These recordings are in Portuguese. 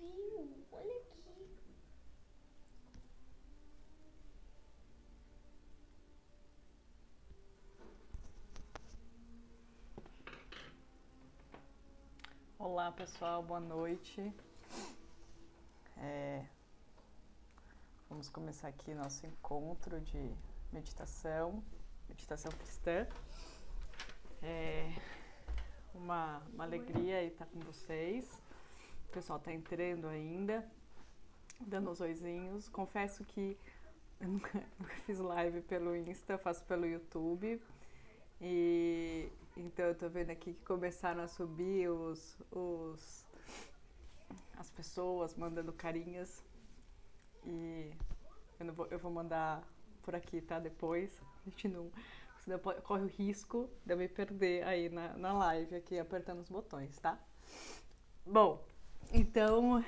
viu? Olha aqui. Olá pessoal, boa noite. Vamos começar aqui nosso encontro de meditação cristã. É uma alegria estar com vocês. O pessoal está entrando ainda, dando os oizinhos. Confesso que eu nunca fiz live pelo Insta, eu faço pelo YouTube. E então eu tô vendo aqui que começaram a subir as pessoas mandando carinhas. E eu vou mandar por aqui, tá? Depois. A gente não. Senão corre o risco de eu me perder aí na live, aqui apertando os botões, tá? Bom, então.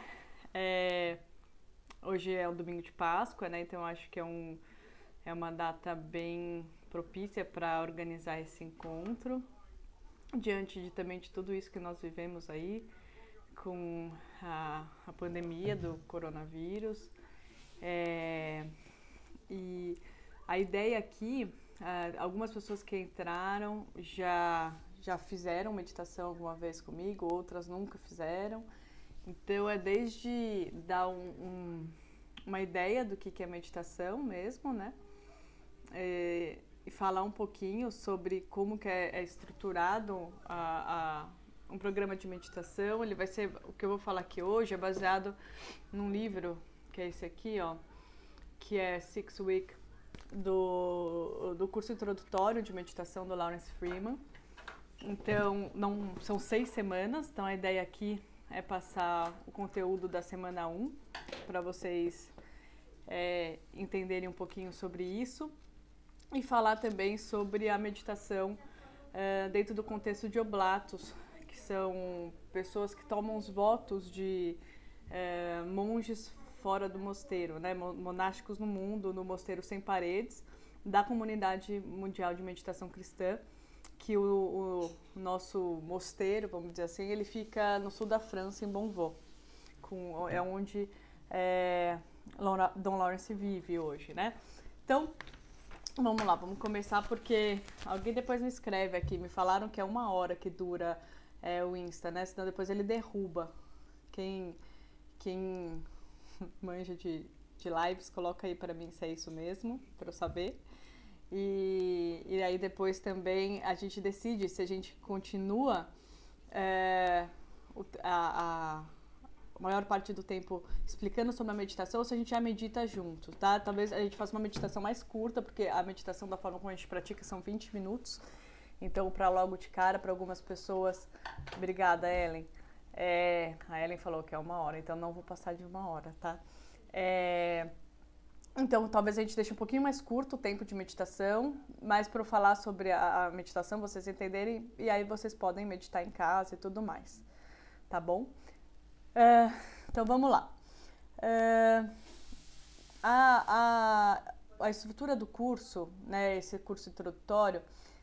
Hoje é o domingo de Páscoa, né? Então eu acho que é uma data bem propícia para organizar esse encontro. Diante também de tudo isso que nós vivemos aí, com a pandemia do coronavírus. E a ideia aqui, algumas pessoas que entraram já fizeram meditação alguma vez comigo, outras nunca fizeram. Então é desde dar uma ideia do que é meditação mesmo, né? E falar um pouquinho sobre como que é estruturado um programa de meditação. Ele vai ser, o que eu vou falar aqui hoje é baseado num livro, que é esse aqui, ó, que é Six Week, do curso introdutório de meditação do Lawrence Freeman. Então, são 6 semanas, então a ideia aqui é passar o conteúdo da semana 1 para vocês entenderem um pouquinho sobre isso e falar também sobre a meditação dentro do contexto de oblatos, que são pessoas que tomam os votos de monges fora do mosteiro, né? Monásticos no mundo, no Mosteiro Sem Paredes, da Comunidade Mundial de Meditação Cristã, que o nosso mosteiro, vamos dizer assim, ele fica no sul da França, em Bonvaux, é onde Dom Lawrence vive hoje, né? Então, vamos lá, vamos começar, porque alguém depois me escreve aqui, me falaram que é 1 hora que dura o Insta, né? Senão depois ele derruba. Quem manja de lives, coloca aí pra mim se é isso mesmo, pra eu saber. E aí depois também a gente decide se a gente continua a maior parte do tempo explicando sobre a meditação ou se a gente já medita junto, tá? Talvez a gente faça uma meditação mais curta, porque a meditação da forma como a gente pratica são 20 minutos. Então, para logo de cara, para algumas pessoas... Obrigada, Ellen. A Ellen falou que é 1 hora, então não vou passar de 1 hora, tá? Então, talvez a gente deixe um pouquinho mais curto o tempo de meditação, mas para eu falar sobre a meditação, vocês entenderem, e aí vocês podem meditar em casa e tudo mais, tá bom? Então, vamos lá. A estrutura do curso, né, esse curso introdutório,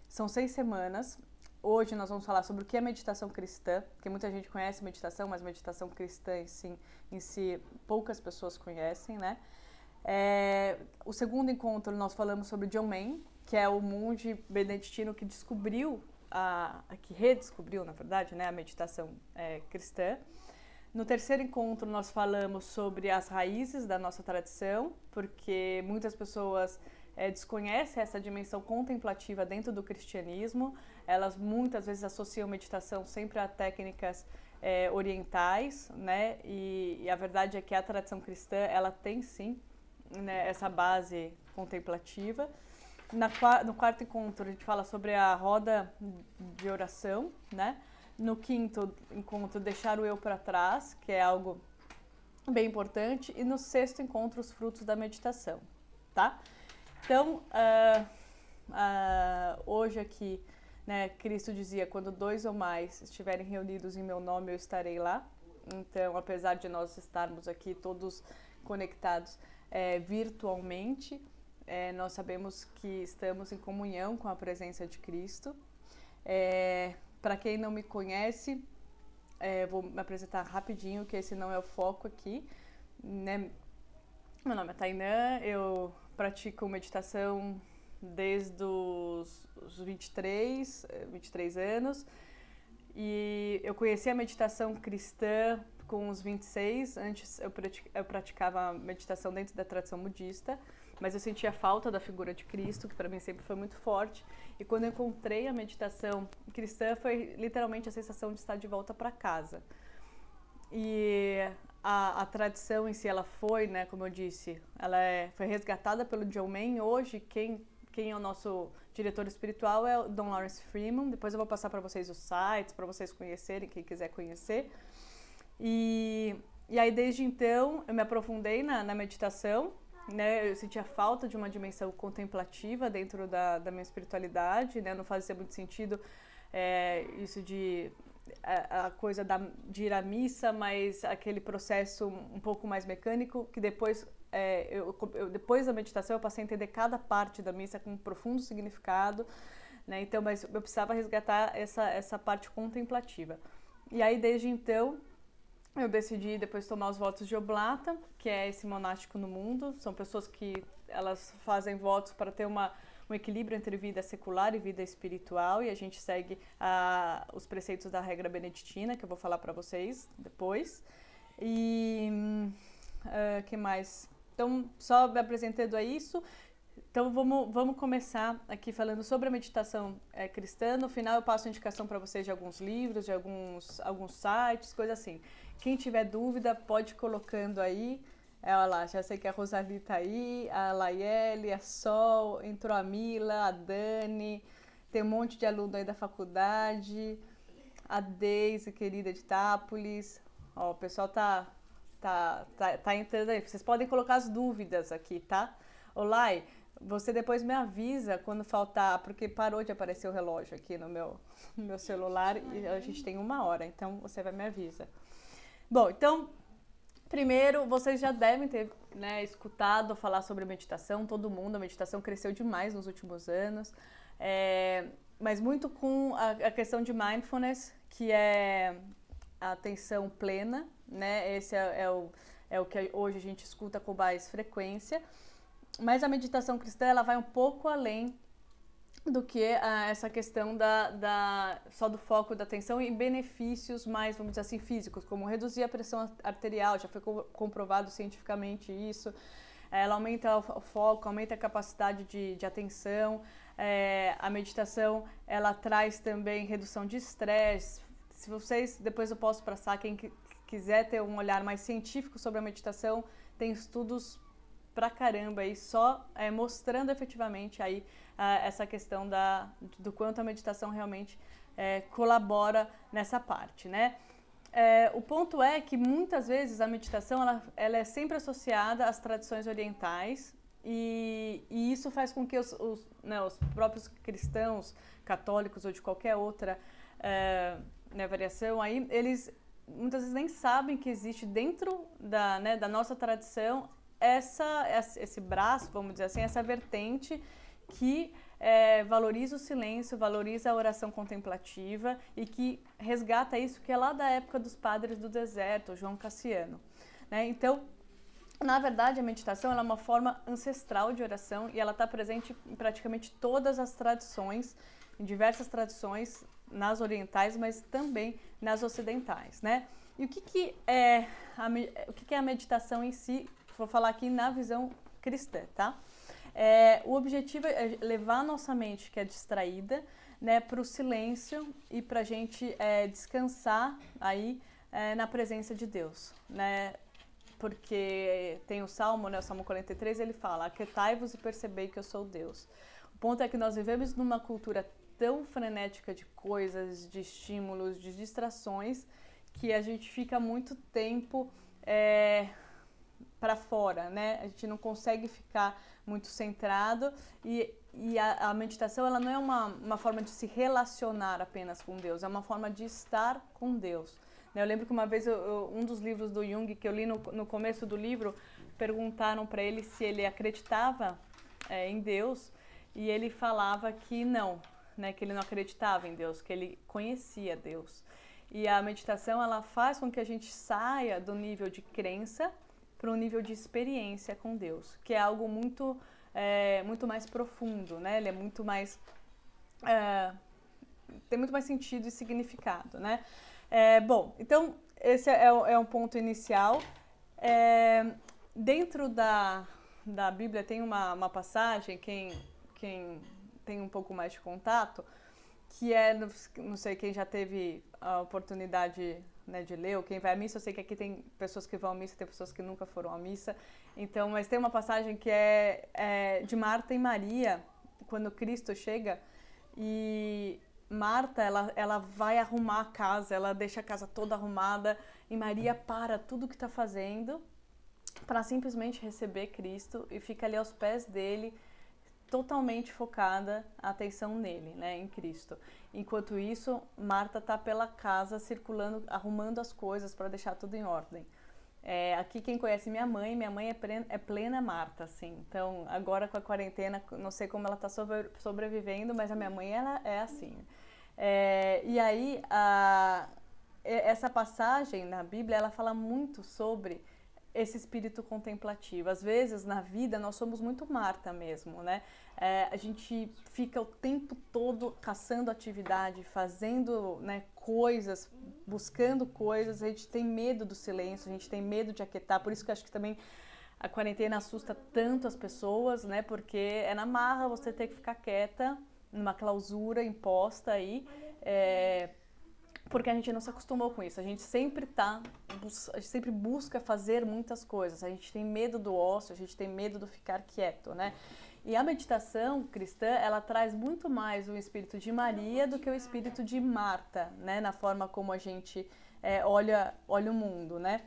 são 6 semanas. Hoje nós vamos falar sobre o que é meditação cristã, porque muita gente conhece meditação, mas meditação cristã em si poucas pessoas conhecem, né? O segundo encontro nós falamos sobre John Main, que é o monge beneditino que descobriu, que redescobriu, na verdade, né, a meditação cristã. No terceiro encontro nós falamos sobre as raízes da nossa tradição, porque muitas pessoas desconhecem essa dimensão contemplativa dentro do cristianismo. Elas muitas vezes associam meditação sempre a técnicas orientais, né? E a verdade é que a tradição cristã ela tem sim, né, essa base contemplativa. No quarto encontro a gente fala sobre a roda de oração, né? No quinto encontro, deixar o eu para trás, que é algo bem importante. E no sexto encontro, os frutos da meditação, tá? Então, hoje aqui, né, Cristo dizia, quando 2 ou mais estiverem reunidos em meu nome, eu estarei lá. Então, apesar de nós estarmos aqui todos conectados virtualmente, nós sabemos que estamos em comunhão com a presença de Cristo. Para quem não me conhece, vou me apresentar rapidinho, que esse não é o foco aqui, né? Meu nome é Tainã, eu pratico meditação desde os 23 anos, e eu conheci a meditação cristã com os 26. Antes eu praticava meditação dentro da tradição budista, mas eu sentia falta da figura de Cristo, que para mim sempre foi muito forte. E quando eu encontrei a meditação cristã, foi literalmente a sensação de estar de volta para casa. E a tradição em si, ela foi, né, como eu disse, foi resgatada pelo John Main. Hoje, quem é o nosso diretor espiritual é o Don Lawrence Freeman. Depois eu vou passar para vocês os sites, para vocês conhecerem, quem quiser conhecer. E aí, desde então, eu me aprofundei na meditação, né? Eu sentia falta de uma dimensão contemplativa dentro da minha espiritualidade, né? Não fazia muito sentido isso de a coisa de ir à missa, mas aquele processo um pouco mais mecânico, que depois, depois da meditação, eu passei a entender cada parte da missa com um profundo significado, né? Então, mas eu precisava resgatar essa parte contemplativa. E aí, desde então, eu decidi depois tomar os votos de Oblata, que é esse monástico no mundo. São pessoas que elas fazem votos para ter um equilíbrio entre vida secular e vida espiritual, e a gente segue os preceitos da regra beneditina, que eu vou falar para vocês depois. E que mais? Então, só me apresentando a isso. Então, vamos começar aqui falando sobre a meditação cristã. No final, eu passo indicação para vocês de alguns livros, de alguns sites, coisa assim. Quem tiver dúvida, pode ir colocando aí. Olha lá, já sei que a Rosali tá aí, a Layeli, a Sol, entrou a Mila, a Dani, tem um monte de aluno aí da faculdade, a Deise, querida de Itápolis. Ó, o pessoal tá entrando aí. Vocês podem colocar as dúvidas aqui, tá? Ô, Lai, você depois me avisa quando faltar, porque parou de aparecer o relógio aqui no meu celular e a gente tem 1 hora, então você vai me avisa. Bom, então, primeiro, vocês já devem ter, né, escutado falar sobre meditação, todo mundo, a meditação cresceu demais nos últimos anos, mas muito com a questão de mindfulness, que é a atenção plena, né? Esse é o que hoje a gente escuta com mais frequência. Mas a meditação cristã, ela vai um pouco além do que essa questão só do foco da atenção e benefícios mais, vamos dizer assim, físicos, como reduzir a pressão arterial, já foi comprovado cientificamente isso. Ela aumenta o foco, aumenta a capacidade de atenção. A meditação, ela traz também redução de estresse. Se vocês, depois eu posso passar, quem quiser ter um olhar mais científico sobre a meditação, tem estudos pra caramba aí, só mostrando efetivamente aí essa questão do quanto a meditação realmente colabora nessa parte, né? O ponto é que muitas vezes a meditação ela é sempre associada às tradições orientais e isso faz com que os próprios cristãos, católicos ou de qualquer outra variação aí, eles muitas vezes nem sabem que existe dentro da nossa tradição esse braço, vamos dizer assim, essa vertente que valoriza o silêncio, valoriza a oração contemplativa e que resgata isso que é lá da época dos padres do deserto, João Cassiano, né? Então, na verdade, a meditação ela é uma forma ancestral de oração e ela está presente em praticamente todas as tradições, em diversas tradições, nas orientais, mas também nas ocidentais, né? E o que é a meditação em si? Vou falar aqui na visão cristã, tá? O objetivo é levar a nossa mente, que é distraída, né, para o silêncio e para a gente descansar aí na presença de Deus, né? Porque tem o Salmo, né, o Salmo 43, ele fala: aquietai-vos e percebei que eu sou Deus. O ponto é que nós vivemos numa cultura tão frenética de coisas, de estímulos, de distrações, que a gente fica muito tempo para fora, né? A gente não consegue ficar muito centrado e a meditação ela não é uma forma de se relacionar apenas com Deus, é uma forma de estar com Deus. Eu lembro que uma vez um dos livros do Jung que eu li no começo do livro, perguntaram para ele se ele acreditava em Deus e ele falava que não, né? Que ele não acreditava em Deus, que ele conhecia Deus. E a meditação, ela faz com que a gente saia do nível de crença para um nível de experiência com Deus, que é algo muito mais profundo, né? Ele é muito mais... tem muito mais sentido e significado, né? Bom, então esse é um ponto inicial. Dentro da Bíblia tem uma passagem, quem tem um pouco mais de contato, que não sei quem já teve a oportunidade, né, de ler, ou quem vai à missa. Eu sei que aqui tem pessoas que vão à missa, tem pessoas que nunca foram à missa. Então, mas tem uma passagem que é de Marta e Maria, quando Cristo chega, e Marta, ela vai arrumar a casa, ela deixa a casa toda arrumada, e Maria para tudo que está fazendo para simplesmente receber Cristo e fica ali aos pés dele, totalmente focada, a atenção nele, né, em Cristo. Enquanto isso, Marta está pela casa, circulando, arrumando as coisas para deixar tudo em ordem. Aqui quem conhece minha mãe é plena Marta, assim. Então, agora com a quarentena, não sei como ela está sobrevivendo, mas a minha mãe, ela é assim. E aí, essa passagem na Bíblia, ela fala muito sobre esse espírito contemplativo. Às vezes, na vida, nós somos muito Marta mesmo, né? A gente fica o tempo todo caçando atividade, fazendo, né, coisas, buscando coisas. A gente tem medo do silêncio, a gente tem medo de aquietar. Por isso que eu acho que também a quarentena assusta tanto as pessoas, né? Porque é na marra você ter que ficar quieta, numa clausura imposta aí, porque a gente não se acostumou com isso. A gente sempre busca fazer muitas coisas. A gente tem medo do ócio, a gente tem medo do ficar quieto, né? E a meditação cristã, ela traz muito mais o espírito de Maria do que o espírito de Marta, né? Na forma como a gente olha o mundo, né?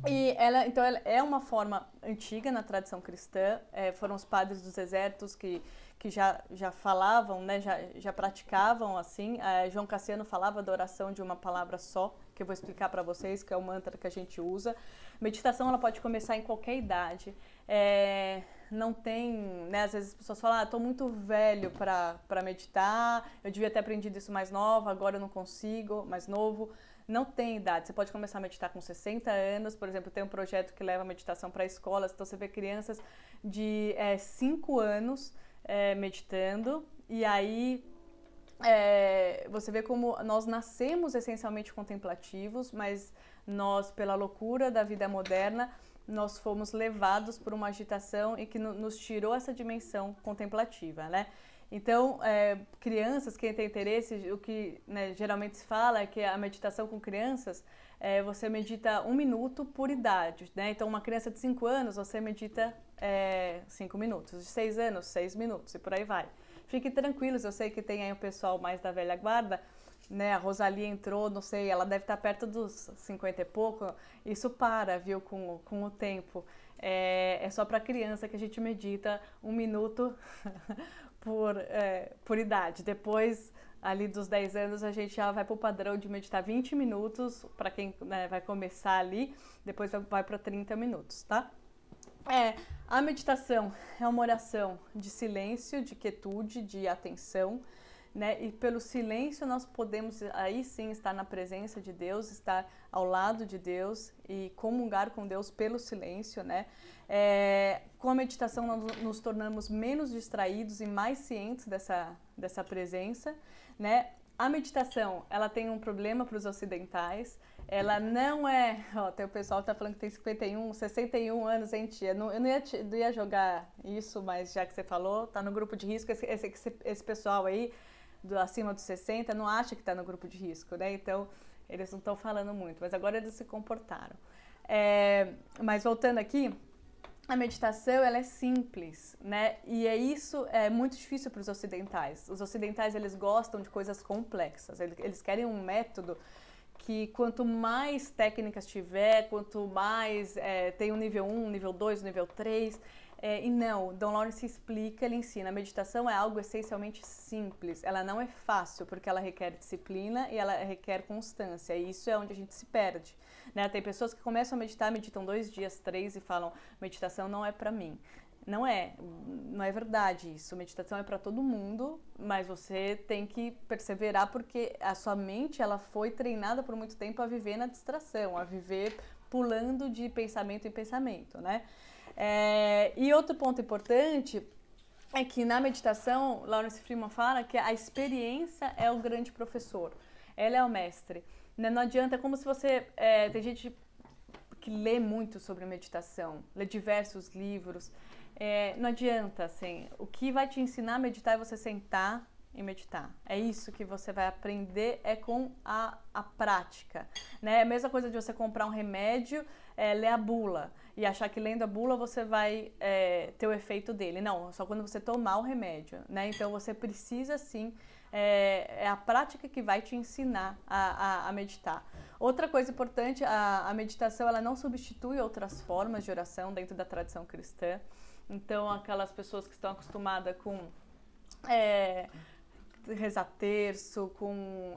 E então ela é uma forma antiga na tradição cristã. Foram os padres dos desertos que já falavam, né, já praticavam assim. João Cassiano falava da oração de uma palavra só, que eu vou explicar para vocês, que é o mantra que a gente usa. Meditação, ela pode começar em qualquer idade. Não tem, né, às vezes as pessoas falam, estou muito velho para meditar, eu devia ter aprendido isso mais nova, agora eu não consigo, mais novo. Não tem idade, você pode começar a meditar com 60 anos, por exemplo, tem um projeto que leva a meditação para escolas, então você vê crianças de 5 anos meditando, e aí você vê como nós nascemos essencialmente contemplativos, mas nós, pela loucura da vida moderna, nós fomos levados por uma agitação e que nos tirou essa dimensão contemplativa, né? Então, crianças, quem tem interesse, o que, né, geralmente se fala é que a meditação com crianças, você medita 1 minuto por idade, né? Então, uma criança de 5 anos, você medita 5 minutos, de 6 anos, 6 minutos e por aí vai. Fiquem tranquilos, eu sei que tem aí o pessoal mais da velha guarda, né? A Rosalia entrou, não sei, ela deve estar perto dos 50 e pouco, isso viu, com o tempo. É só para criança que a gente medita 1 minuto por idade. Depois, ali dos 10 anos, a gente já vai para o padrão de meditar 20 minutos, para quem, né, vai começar ali, depois vai para 30 minutos, tá? A meditação é uma oração de silêncio, de quietude, de atenção, né? E pelo silêncio nós podemos aí sim estar na presença de Deus, estar ao lado de Deus e comungar com Deus pelo silêncio, né? Com a meditação nós nos tornamos menos distraídos e mais cientes dessa presença, né? A meditação, ela tem um problema para os ocidentais. Ela não é... tem o pessoal que tá falando que tem 61 anos, hein, tia? Eu não ia jogar isso, mas já que você falou, tá no grupo de risco. Esse pessoal aí, acima dos 60, não acha que tá no grupo de risco, né? Então, eles não estão falando muito, mas agora eles se comportaram. Mas voltando aqui, a meditação, ela é simples, né? E isso é muito difícil para os ocidentais. Os ocidentais, eles gostam de coisas complexas. Eles querem um método que quanto mais técnicas tiver, quanto mais tem o nível 1, nível 2, nível 3... e não, Don Lawrence explica, ele ensina, a meditação é algo essencialmente simples, ela não é fácil, porque ela requer disciplina e ela requer constância, e isso é onde a gente se perde, né? Tem pessoas que começam a meditar, meditam 2 dias, 3 e falam, meditação não é pra mim, Não é verdade isso. Meditação é para todo mundo, mas você tem que perseverar porque a sua mente ela foi treinada por muito tempo a viver na distração, a viver pulando de pensamento em pensamento, né? E outro ponto importante é que na meditação, Lawrence Freeman fala que a experiência é o grande professor, ela é o mestre. Não adianta, é como se você... tem gente que lê muito sobre meditação, lê diversos livros, não adianta, assim, o que vai te ensinar a meditar é você sentar e meditar. É isso que você vai aprender, é com a prática, né? É a mesma coisa de você comprar um remédio, ler a bula e achar que lendo a bula você vai ter o efeito dele. Não, só quando você tomar o remédio, né? Então você precisa sim, é a prática que vai te ensinar a meditar. Outra coisa importante, a meditação ela não substitui outras formas de oração dentro da tradição cristã. Então aquelas pessoas que estão acostumadas com rezar terço, com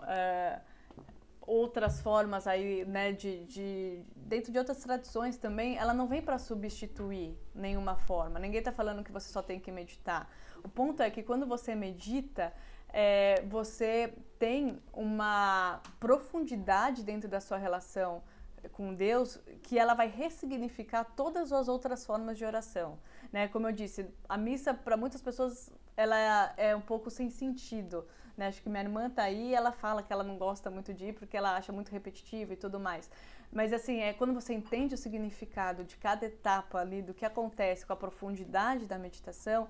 outras formas aí, né, dentro de outras tradições também, ela não vem para substituir nenhuma forma. Ninguém está falando que você só tem que meditar. O ponto é que quando você medita, você tem uma profundidade dentro da sua relação com Deus que ela vai ressignificar todas as outras formas de oração, né? Como eu disse, a missa para muitas pessoas ela é um pouco sem sentido, né? Acho que minha irmã tá aí, ela fala que ela não gosta muito de ir porque ela acha muito repetitivo e tudo mais. Mas assim, quando você entende o significado de cada etapa ali, do que acontece com a profundidade da meditação,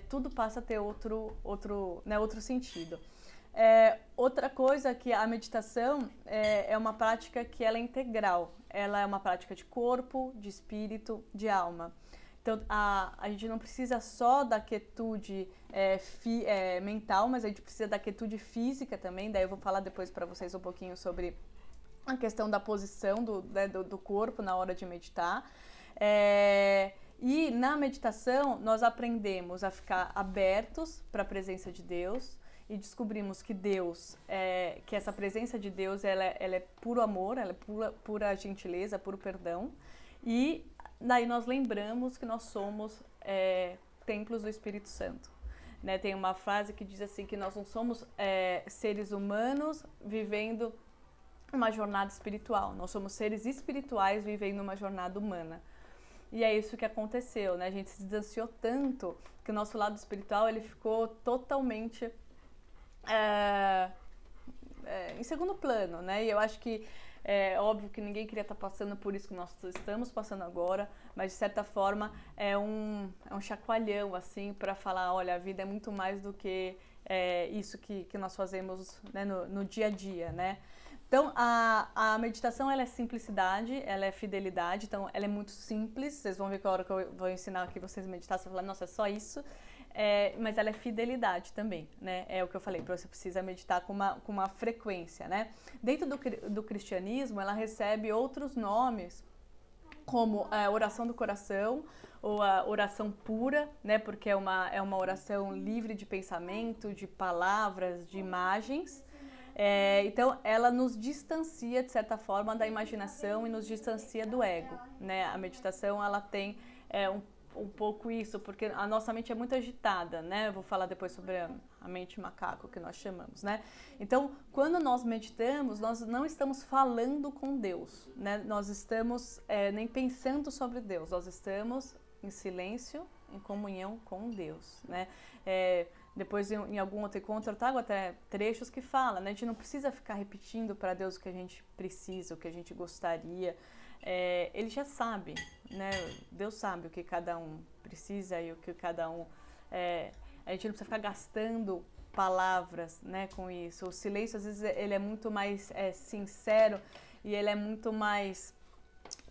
tudo passa a ter outro sentido. Outra coisa que a meditação é uma prática que ela é integral. Ela é uma prática de corpo, de espírito, de alma. Então, a gente não precisa só da quietude mental, mas a gente precisa da quietude física também. Daí eu vou falar depois para vocês um pouquinho sobre a questão da posição do corpo na hora de meditar. E na meditação, nós aprendemos a ficar abertos para a presença de Deus e descobrimos que Deus, que essa presença de Deus, ela é puro amor, ela é pura gentileza, puro perdão. E daí nós lembramos que nós somos templos do Espírito Santo. Né? Tem uma frase que diz assim, que nós não somos seres humanos vivendo uma jornada espiritual. Nós somos seres espirituais vivendo uma jornada humana. E é isso que aconteceu, né? A gente se distanciou tanto que o nosso lado espiritual ele ficou totalmente em segundo plano, né? E eu acho que é óbvio que ninguém queria estar passando por isso que nós estamos passando agora, mas de certa forma é um chacoalhão assim para falar, olha, a vida é muito mais do que isso que nós fazemos, né, no dia a dia, né? Então, a meditação, ela é simplicidade, ela é fidelidade, então ela é muito simples, vocês vão ver que a hora que eu vou ensinar aqui vocês a meditar, você vai falar, nossa, é só isso, mas ela é fidelidade também, né? É o que eu falei, você precisa meditar com uma frequência, né? Dentro do cristianismo, ela recebe outros nomes, como a oração do coração, ou a oração pura, né? Porque é uma oração livre de pensamento, de palavras, de imagens. Então, ela nos distancia, de certa forma, da imaginação e nos distancia do ego, né? A meditação, ela tem um pouco isso, porque a nossa mente é muito agitada, né? Eu vou falar depois sobre a mente macaco, que nós chamamos, né? Então, quando nós meditamos, nós não estamos falando com Deus, né? Nós estamos nem pensando sobre Deus, nós estamos em silêncio, em comunhão com Deus, né? Depois, em algum outro encontro, eu trago até trechos que falam, né? A gente não precisa ficar repetindo para Deus o que a gente precisa, o que a gente gostaria. Ele já sabe, né? Deus sabe o que cada um precisa e o que cada um... a gente não precisa ficar gastando palavras, né, com isso. O silêncio, às vezes, ele é muito mais sincero e ele é muito mais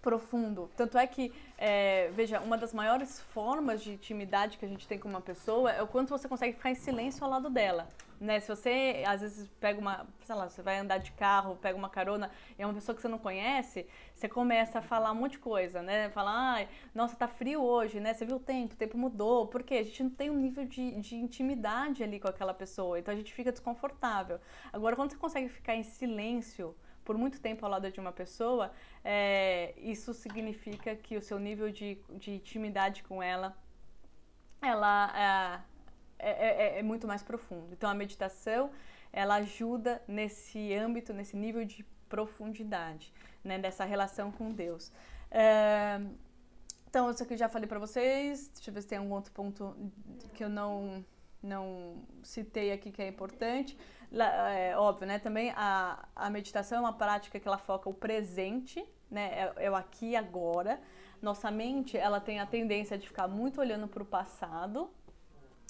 profundo. Tanto é que, veja, uma das maiores formas de intimidade que a gente tem com uma pessoa é o quanto você consegue ficar em silêncio ao lado dela, né? Se você, às vezes, pega sei lá, você vai andar de carro, pega uma carona e é uma pessoa que você não conhece, você começa a falar um monte de coisa, né? Falar, ai, nossa, tá frio hoje, né? Você viu o tempo mudou. Por quê? A gente não tem um nível de intimidade ali com aquela pessoa, então a gente fica desconfortável. Agora, quando você consegue ficar em silêncio por muito tempo ao lado de uma pessoa, isso significa que o seu nível de intimidade com ela ela é muito mais profundo. Então a meditação, ela ajuda nesse âmbito, nesse nível de profundidade, né, dessa relação com Deus. Então, isso aqui eu já falei para vocês. Deixa eu ver se tem algum outro ponto que eu não citei aqui que é importante. Óbvio, né? Também a meditação é uma prática que ela foca o presente, né? É o aqui e agora. Nossa mente, ela tem a tendência de ficar muito olhando para o passado,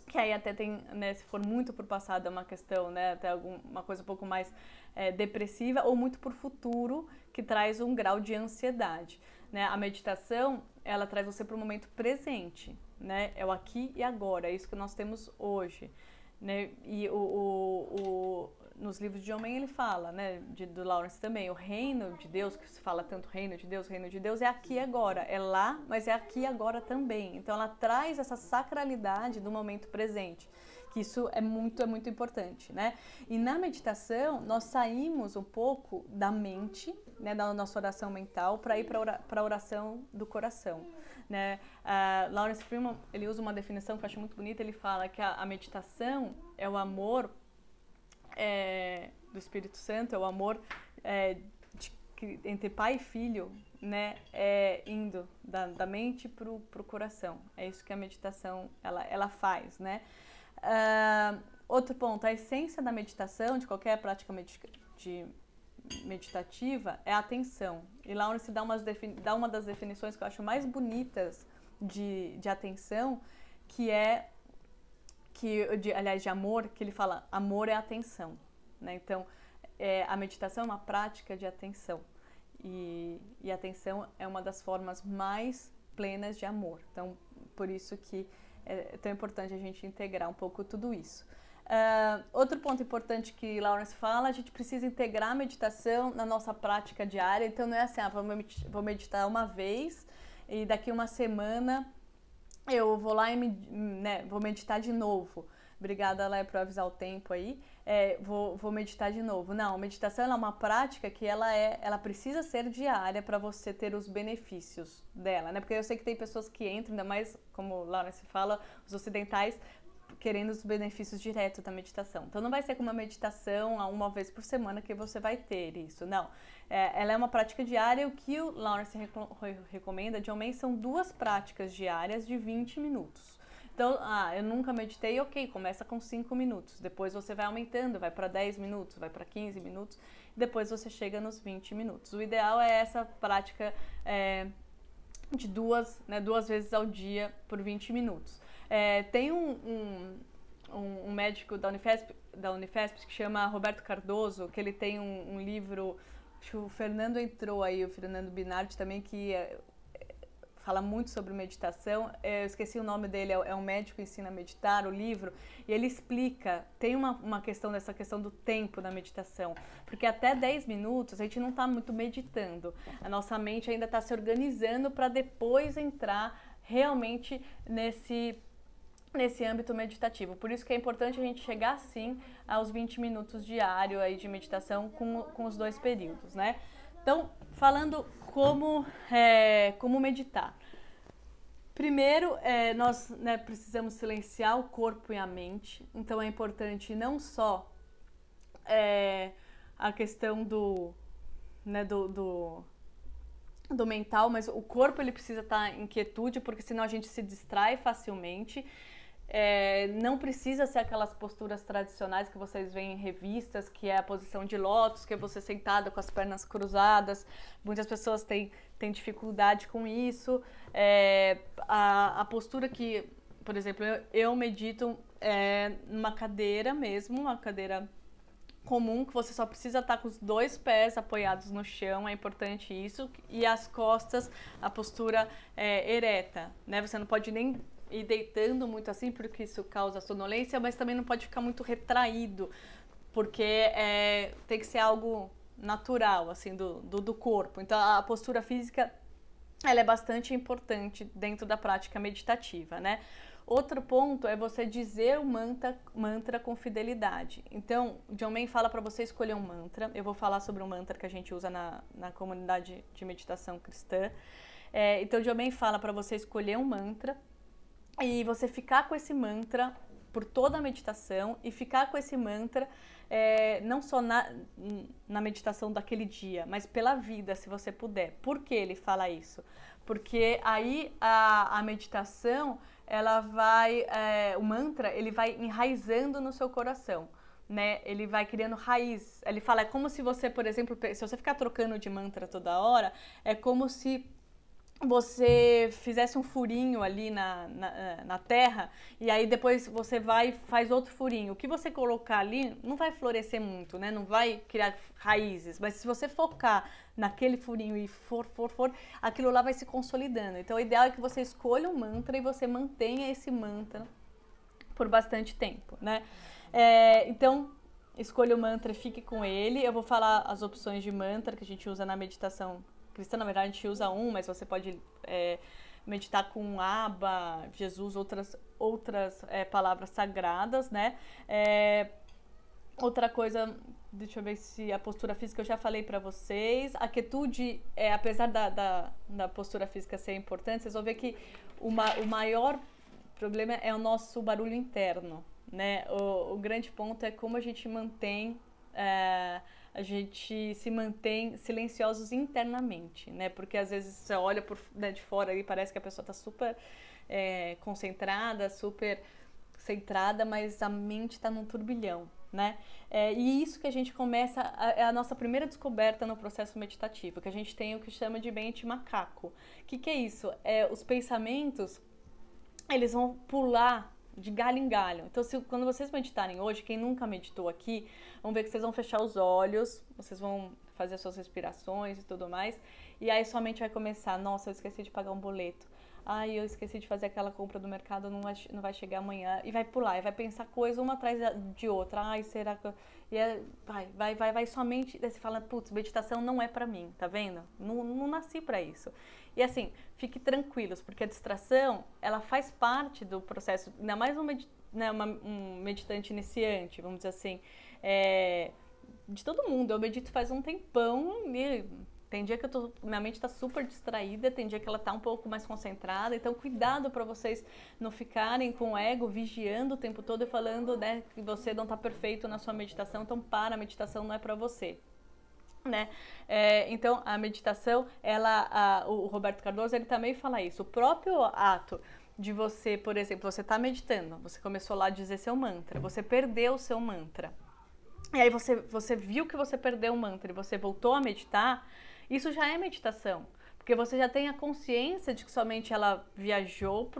que aí até tem, né, se for muito para o passado é uma questão, né, até alguma coisa um pouco mais depressiva, ou muito para o futuro, que traz um grau de ansiedade, né? A meditação, ela traz você para o momento presente, né? É o aqui e agora, é isso que nós temos hoje, né? E nos livros de Homem ele fala, né, do Lawrence também, o reino de Deus, que se fala tanto reino de Deus é aqui e agora, é lá, mas é aqui e agora também. Então ela traz essa sacralidade do momento presente, que isso é muito importante, né? E na meditação nós saímos um pouco da mente, né, da nossa oração mental, para ir para a oração do coração, né? Lawrence Freeman, ele usa uma definição que eu acho muito bonita, ele fala que a meditação é o amor do Espírito Santo, é o amor entre pai e filho, né, indo da mente pro coração. É isso que a meditação ela faz, né? Outro ponto, a essência da meditação, de qualquer prática meditativa, é a atenção. E Lawrence dá uma das definições que eu acho mais bonitas de atenção, aliás, de amor, que ele fala, amor é atenção, né? Então, a meditação é uma prática de atenção, e atenção é uma das formas mais plenas de amor. Então, por isso que é tão importante a gente integrar um pouco tudo isso. Outro ponto importante que Lawrence fala, a gente precisa integrar a meditação na nossa prática diária. Então, não é assim, vou meditar uma vez e daqui uma semana eu vou lá e vou meditar de novo. Obrigada, Léa, por avisar o tempo aí. Vou meditar de novo. Não, a meditação é uma prática que ela precisa ser diária para você ter os benefícios dela, né? Porque eu sei que tem pessoas que entram, ainda mais, como o Lawrence fala, os ocidentais, querendo os benefícios direto da meditação. Então não vai ser como uma meditação uma vez por semana que você vai ter isso, não. Ela é uma prática diária. O que o Lawrence recomenda, John Main, são 2 práticas diárias de 20 minutos. Então, eu nunca meditei, ok, começa com 5 minutos, depois você vai aumentando, vai para 10 minutos, vai para 15 minutos, depois você chega nos 20 minutos. O ideal é essa prática de 2 vezes ao dia por 20 minutos. Tem um médico da Unifesp que chama Roberto Cardoso, que ele tem um livro, acho que o Fernando entrou aí, o Fernando Binardi também, que fala muito sobre meditação. Eu esqueci o nome dele, é um médico que ensina a meditar, o livro, e ele explica, tem uma questão dessa questão do tempo da meditação, porque até 10 minutos a gente não está muito meditando, a nossa mente ainda está se organizando para depois entrar realmente nesse âmbito meditativo. Por isso que é importante a gente chegar, sim, aos 20 minutos diário aí de meditação com os 2 períodos, né? Então, falando como meditar. Primeiro, nós precisamos silenciar o corpo e a mente. Então, é importante não só a questão do mental, mas o corpo ele precisa estar em quietude, porque senão a gente se distrai facilmente. Não precisa ser aquelas posturas tradicionais que vocês veem em revistas, que é a posição de lótus, que é você sentada com as pernas cruzadas. Muitas pessoas têm dificuldade com isso. A postura que, por exemplo, eu medito numa cadeira mesmo, uma cadeira comum, que você só precisa estar com os 2 pés apoiados no chão, é importante isso, e as costas, a postura ereta, né? Você não pode nem ir deitando muito assim, porque isso causa sonolência, mas também não pode ficar muito retraído, porque tem que ser algo natural, assim, do corpo. Então, a postura física, ela é bastante importante dentro da prática meditativa, né? Outro ponto é você dizer o mantra com fidelidade. Então, John Main fala para você escolher um mantra. Eu vou falar sobre um mantra que a gente usa na comunidade de meditação cristã. Então, John Main fala para você escolher um mantra e você ficar com esse mantra por toda a meditação e ficar com esse mantra não só na meditação daquele dia, mas pela vida, se você puder. Por que ele fala isso? Porque aí a meditação, ela vai, o mantra, ele vai enraizando no seu coração, né? Ele vai criando raiz. Ele fala, é como se você, por exemplo, se você ficar trocando de mantra toda hora, é como se você fizesse um furinho ali na terra e aí depois você vai e faz outro furinho. O que você colocar ali não vai florescer muito, né? Não vai criar raízes, mas se você focar naquele furinho e aquilo lá vai se consolidando. Então o ideal é que você escolha um mantra e você mantenha esse mantra por bastante tempo, né? Então, escolha o mantra e fique com ele. Eu vou falar as opções de mantra que a gente usa na meditação cristã. Na verdade, a gente usa um, mas você pode meditar com Abba, Jesus, outras palavras sagradas, né? Outra coisa, deixa eu ver se a postura física eu já falei pra vocês. A quietude, apesar da postura física ser importante, vocês vão ver que o maior problema é o nosso barulho interno, né? O grande ponto é como a gente mantém... a gente se mantém silenciosos internamente, né? Porque às vezes você olha de fora e parece que a pessoa está super concentrada, super centrada, mas a mente está num turbilhão, né? E isso que a gente começa, é a nossa primeira descoberta no processo meditativo, que a gente tem o que chama de mente macaco. O que é isso? Os pensamentos, eles vão pular de galho em galho. Então, quando vocês meditarem hoje, quem nunca meditou aqui, vão ver que vocês vão fechar os olhos, vocês vão fazer as suas respirações e tudo mais, e aí sua mente vai começar, nossa, eu esqueci de pagar um boleto, ai, eu esqueci de fazer aquela compra do mercado, não vai chegar amanhã, e vai pular, e vai pensar coisa uma atrás de outra, ai, será que... vai sua mente, daí você fala, putz, meditação não é pra mim, tá vendo? Não nasci pra isso. E assim, fique tranquilos, porque a distração, ela faz parte do processo, ainda mais um meditante iniciante, vamos dizer assim, de todo mundo. Eu medito faz um tempão e tem dia que minha mente está super distraída, tem dia que ela está um pouco mais concentrada, então cuidado para vocês não ficarem com o ego vigiando o tempo todo e falando, né, que você não está perfeito na sua meditação, então a meditação não é para você. Né? Então a meditação, o Roberto Cardoso, ele também fala isso. O próprio ato de você, por exemplo, você está meditando, você começou lá a dizer seu mantra, você perdeu o seu mantra, e aí você viu que você perdeu o mantra e você voltou a meditar, isso já é meditação, porque você já tem a consciência de que sua mente ela viajou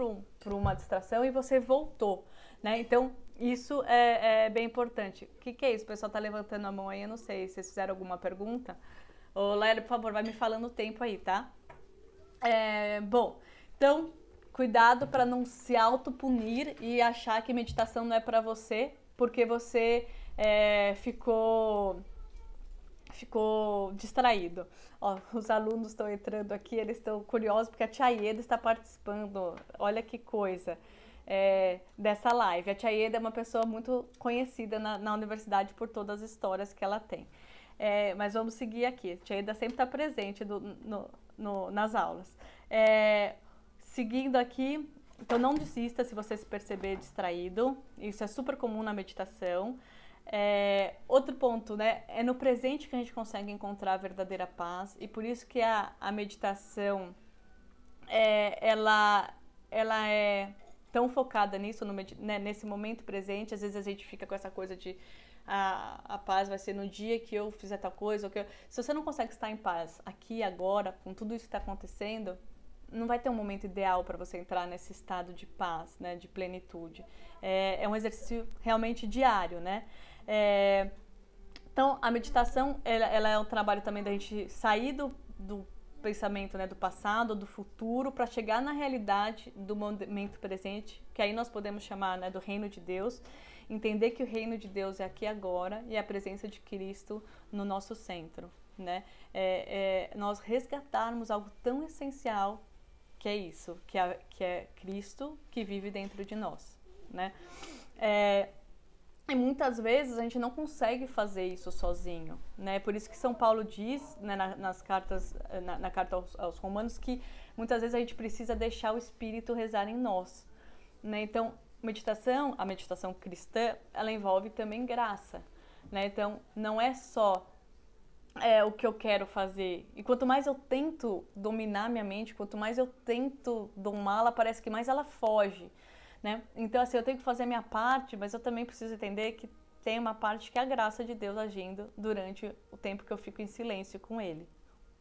para uma distração e você voltou, né? Então isso é bem importante. O que é isso? O pessoal tá levantando a mão aí, eu não sei. Vocês fizeram alguma pergunta? Ô, Laila, por favor, vai me falando o tempo aí, tá? Bom, então, cuidado para não se autopunir e achar que meditação não é para você, porque você ficou distraído. Ó, os alunos estão entrando aqui, eles estão curiosos porque a Tia Ieda está participando. Olha que coisa. Dessa live. A Tia Ieda é uma pessoa muito conhecida na universidade por todas as histórias que ela tem. Mas vamos seguir aqui. A Tia Ieda sempre está presente nas aulas. Seguindo aqui, então não desista se você se perceber distraído. Isso é super comum na meditação. Outro ponto, né? É no presente que a gente consegue encontrar a verdadeira paz, e por isso que a meditação ela é tão focada nisso, né, nesse momento presente. Às vezes a gente fica com essa coisa de a paz vai ser no dia que eu fizer tal coisa. Se você não consegue estar em paz aqui agora, com tudo isso que está acontecendo, não vai ter um momento ideal para você entrar nesse estado de paz, né, de plenitude. É um exercício realmente diário, né? Então, a meditação, ela é um trabalho também da gente sair do pensamento, né, do passado, do futuro, para chegar na realidade do momento presente, que aí nós podemos chamar, né, do reino de Deus, entender que o reino de Deus é aqui agora e a presença de Cristo no nosso centro, né? Nós resgatarmos algo tão essencial que é isso, que é Cristo que vive dentro de nós, né? E muitas vezes a gente não consegue fazer isso sozinho, né? Por isso que São Paulo diz, né, na carta aos Romanos, que muitas vezes a gente precisa deixar o Espírito rezar em nós, né? Então, a meditação cristã, ela envolve também graça, né? Então, não é só o que eu quero fazer. E quanto mais eu tento dominar minha mente, quanto mais eu tento domá-la, parece que mais ela foge, né? Então, assim, eu tenho que fazer a minha parte, mas eu também preciso entender que tem uma parte que é a graça de Deus agindo durante o tempo que eu fico em silêncio com Ele,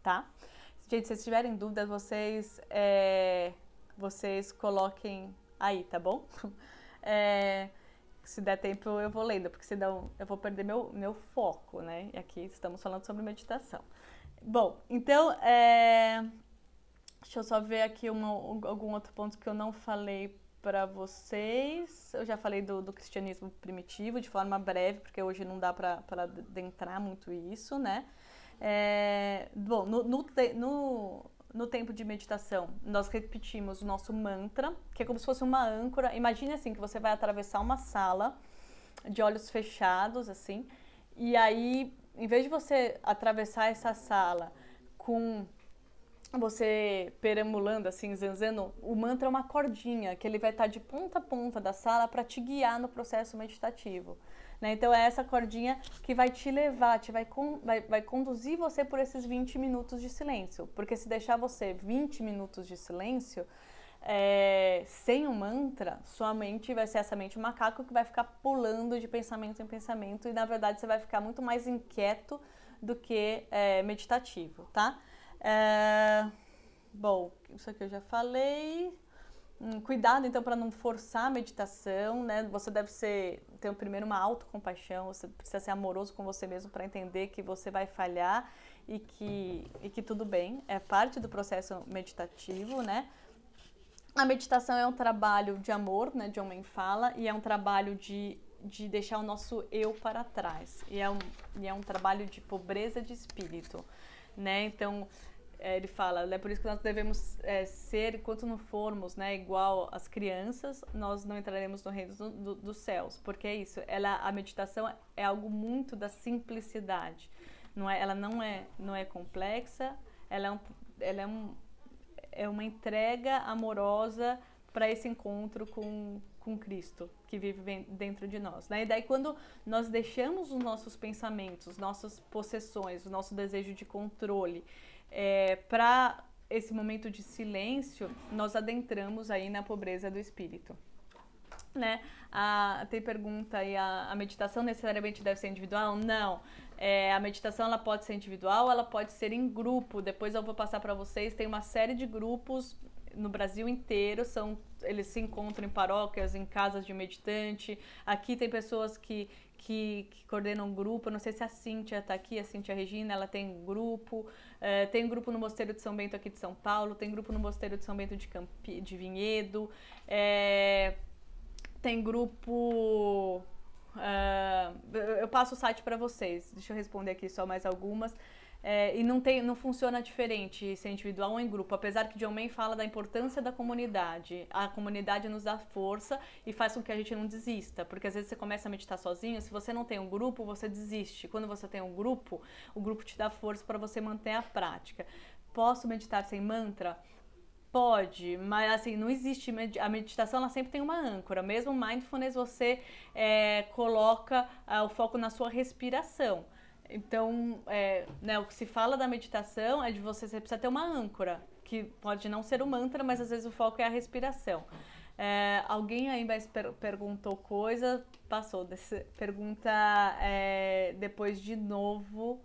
tá? Gente, se vocês tiverem dúvidas, vocês coloquem aí, tá bom? Se der tempo eu vou lendo, porque senão eu vou perder meu foco, né? E aqui estamos falando sobre meditação. Bom, então, deixa eu só ver aqui algum outro ponto que eu não falei para vocês. Eu já falei do cristianismo primitivo de forma breve, porque hoje não dá para adentrar muito isso, né? Bom, no tempo de meditação, nós repetimos o nosso mantra, que é como se fosse uma âncora. Imagine assim, que você vai atravessar uma sala de olhos fechados, assim, e aí, em vez de você atravessar essa sala com você perambulando, assim, zanzando, o mantra é uma cordinha, que ele vai estar de ponta a ponta da sala para te guiar no processo meditativo. Né? Então é essa cordinha que vai te levar, vai conduzir você por esses 20 minutos de silêncio. Porque se deixar você 20 minutos de silêncio, sem um mantra, sua mente vai ser essa mente macaco que vai ficar pulando de pensamento em pensamento e na verdade você vai ficar muito mais inquieto do que meditativo, tá? Bom, isso aqui eu já falei. Cuidado então para não forçar a meditação, né? Você deve ter primeiro uma autocompaixão, você precisa ser amoroso com você mesmo para entender que você vai falhar e que tudo bem, é parte do processo meditativo, né? A meditação é um trabalho de amor, né? John Wayne fala, e é um trabalho de deixar o nosso eu para trás, e é um trabalho de pobreza de espírito, né? Então ele fala, é por isso que nós devemos ser, enquanto não formos, né, igual às crianças, nós não entraremos no reino dos céus, porque é isso, a meditação é algo muito da simplicidade, ela não é complexa, ela é uma entrega amorosa para esse encontro com Cristo, que vive dentro de nós, né? E daí quando nós deixamos os nossos pensamentos, nossas possessões, o nosso desejo de controle, para esse momento de silêncio, nós adentramos aí na pobreza do espírito, né? Tem pergunta aí, a meditação necessariamente deve ser individual? Não. A meditação ela pode ser individual, ela pode ser em grupo. Depois eu vou passar para vocês, tem uma série de grupos no Brasil inteiro, eles se encontram em paróquias, em casas de meditante. Aqui tem pessoas que coordenam um grupo, não sei se a Cíntia está aqui, a Cíntia Regina, ela tem um grupo, tem um grupo no Mosteiro de São Bento aqui de São Paulo, tem grupo no Mosteiro de São Bento de Vinhedo, tem grupo... eu passo o site para vocês, deixa eu responder aqui só mais algumas. E não funciona diferente ser individual ou em grupo, apesar que John Wayne fala da importância da comunidade. A comunidade nos dá força e faz com que a gente não desista, porque às vezes você começa a meditar sozinho, se você não tem um grupo, você desiste. Quando você tem um grupo, o grupo te dá força para você manter a prática. Posso meditar sem mantra? Pode, mas assim, não existe, a meditação ela sempre tem uma âncora, mesmo mindfulness você coloca o foco na sua respiração. Então, né, o que se fala da meditação é de você precisa ter uma âncora, que pode não ser o mantra, mas às vezes o foco é a respiração. Alguém aí perguntou coisa, passou, pergunta depois de novo,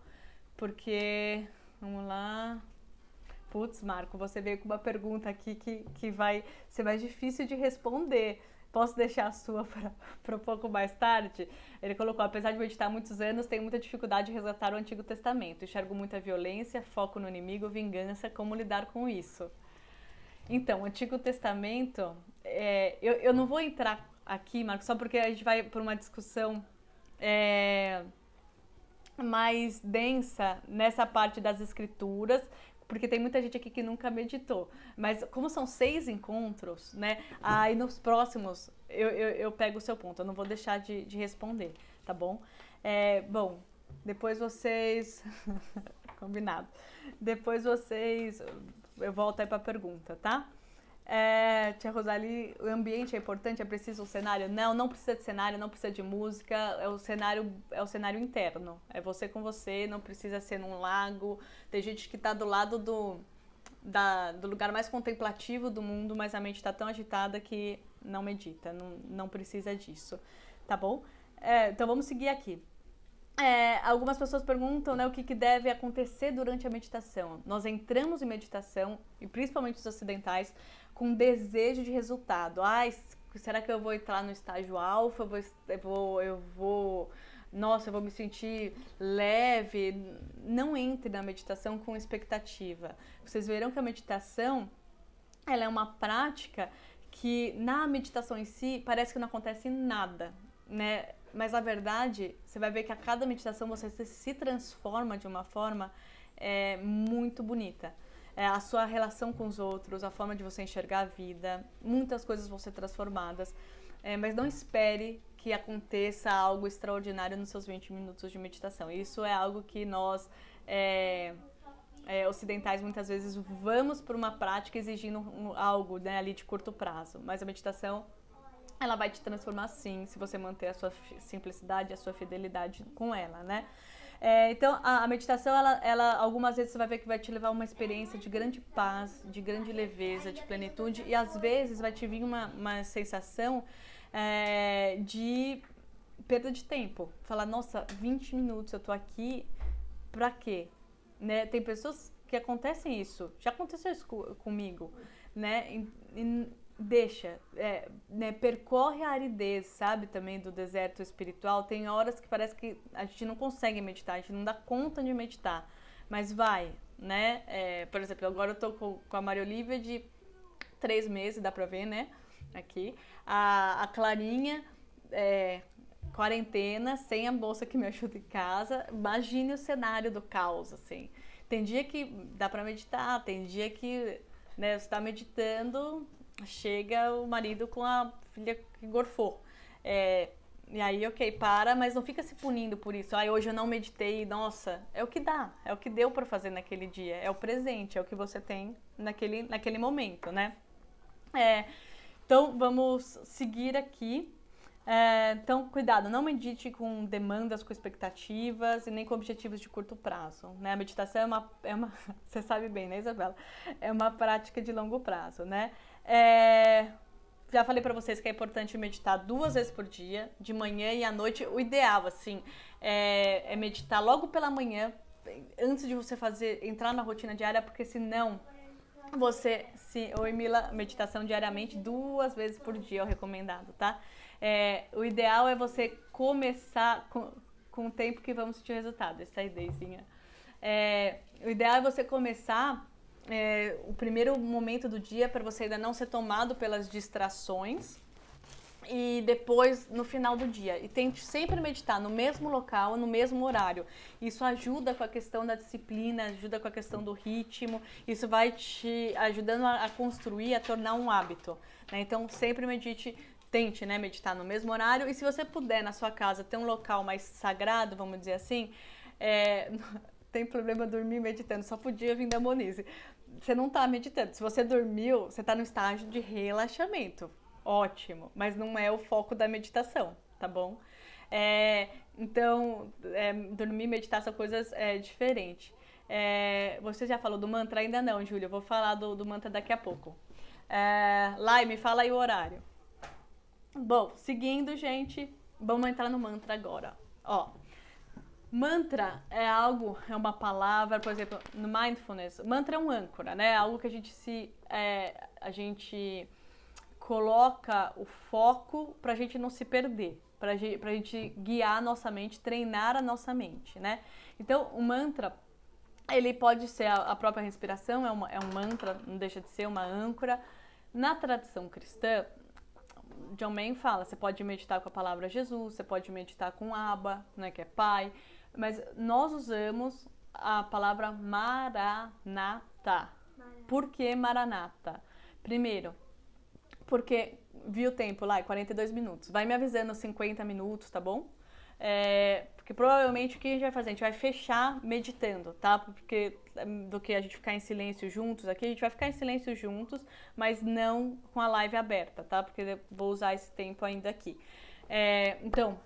porque, vamos lá... Putz, Marco, você veio com uma pergunta aqui que vai ser mais difícil de responder. Posso deixar a sua para um pouco mais tarde? Ele colocou, apesar de meditar há muitos anos, tenho muita dificuldade de resgatar o Antigo Testamento. Enxergo muita violência, foco no inimigo, vingança, como lidar com isso? Então, o Antigo Testamento, eu não vou entrar aqui, Marco, só porque a gente vai por uma discussão mais densa nessa parte das escrituras, porque tem muita gente aqui que nunca meditou. Mas como são 6 encontros, né? Aí nos próximos eu pego o seu ponto. Eu não vou deixar de responder, tá bom? Bom, depois vocês... Combinado. Depois vocês... Eu volto aí para a pergunta, tá? Tia Rosali, o ambiente é importante, é preciso um cenário? Não, não precisa de cenário, não precisa de música, é o cenário interno. É você com você, não precisa ser num lago. Tem gente que está do lado do lugar mais contemplativo do mundo, mas a mente está tão agitada que não medita, não precisa disso, tá bom? Então vamos seguir aqui. Algumas pessoas perguntam, né, o que deve acontecer durante a meditação. Nós entramos em meditação, e principalmente os ocidentais, com desejo de resultado. Será que eu vou entrar no estágio alfa? Nossa, eu vou me sentir leve. Não entre na meditação com expectativa. Vocês verão que a meditação, ela é uma prática que na meditação em si parece que não acontece nada, né? Mas na verdade, você vai ver que a cada meditação você se transforma de uma forma muito bonita. A sua relação com os outros, a forma de você enxergar a vida, muitas coisas vão ser transformadas. Mas não espere que aconteça algo extraordinário nos seus 20 minutos de meditação. Isso é algo que nós, ocidentais, muitas vezes vamos por uma prática exigindo algo, né, ali de curto prazo. Mas a meditação, ela vai te transformar sim, se você manter a sua simplicidade, a sua fidelidade com ela, né? Então, a meditação, ela algumas vezes você vai ver que vai te levar a uma experiência de grande paz, de grande leveza, de plenitude, e às vezes vai te vir uma sensação de perda de tempo. Falar, nossa, 20 minutos eu tô aqui, pra quê? Né? Tem pessoas que acontecem isso, já aconteceu isso comigo, né? Deixa, né, percorre a aridez, sabe, também do deserto espiritual. Tem horas que parece que a gente não consegue meditar, a gente não dá conta de meditar, mas vai, né? Por exemplo, agora eu tô com a Maria Olívia de 3 meses, dá pra ver, né, aqui. A Clarinha, quarentena, sem a moça que me ajuda em casa. Imagine o cenário do caos, assim. Tem dia que dá pra meditar, tem dia que, né, você tá meditando, chega o marido com a filha que gorfou. E aí, ok, para, mas não fica se punindo por isso. Hoje eu não meditei, nossa, é o que dá, é o que deu para fazer naquele dia, é o presente, é o que você tem naquele momento, né? Então, vamos seguir aqui. Então, cuidado, não medite com demandas, com expectativas e nem com objetivos de curto prazo, né? A meditação é uma você sabe bem, né, Isabela? É uma prática de longo prazo, né? Já falei pra vocês que é importante meditar 2 vezes por dia, de manhã e à noite. O ideal, assim, é meditar logo pela manhã, antes de você entrar na rotina diária, porque senão Oi, Mila, meditação diariamente 2 vezes por dia é o recomendado, tá? O ideal é você começar com o tempo que vamos sentir o resultado, essa ideiazinha. O ideal é você começar o primeiro momento do dia para você ainda não ser tomado pelas distrações, e depois no final do dia. E tente sempre meditar no mesmo local, no mesmo horário. Isso ajuda com a questão da disciplina, ajuda com a questão do ritmo. Isso vai te ajudando a construir, a tornar um hábito, né? Então sempre tente, né, meditar no mesmo horário. E se você puder na sua casa ter um local mais sagrado, vamos dizer assim, tem problema dormir meditando, só podia vir da Monize. Você não está meditando. Se você dormiu, você está no estágio de relaxamento. Ótimo, mas não é o foco da meditação, tá bom? Então, dormir e meditar são coisas diferentes. Você já falou do mantra? Ainda não, Júlia. Eu vou falar do mantra daqui a pouco. Lai, me fala aí o horário. Bom, seguindo, gente, vamos entrar no mantra agora. Mantra é uma palavra, por exemplo, no Mindfulness. Mantra é um âncora, né? Algo que a gente coloca o foco pra gente não se perder, pra gente guiar a nossa mente, treinar a nossa mente, né? Então, o mantra, ele pode ser a própria respiração, é um mantra, não deixa de ser uma âncora. Na tradição cristã, John Main fala, você pode meditar com a palavra Jesus, você pode meditar com Abba, né, que é Pai, mas nós usamos a palavra Maranata. Por que Maranata? Primeiro, porque vi o tempo lá, 42 minutos. Vai me avisando 50 minutos, tá bom? Porque provavelmente o que a gente vai fazer? A gente vai fechar meditando, tá? Porque do que a gente ficar em silêncio juntos aqui, a gente vai ficar em silêncio juntos, mas não com a live aberta, tá? Porque eu vou usar esse tempo ainda aqui. Então,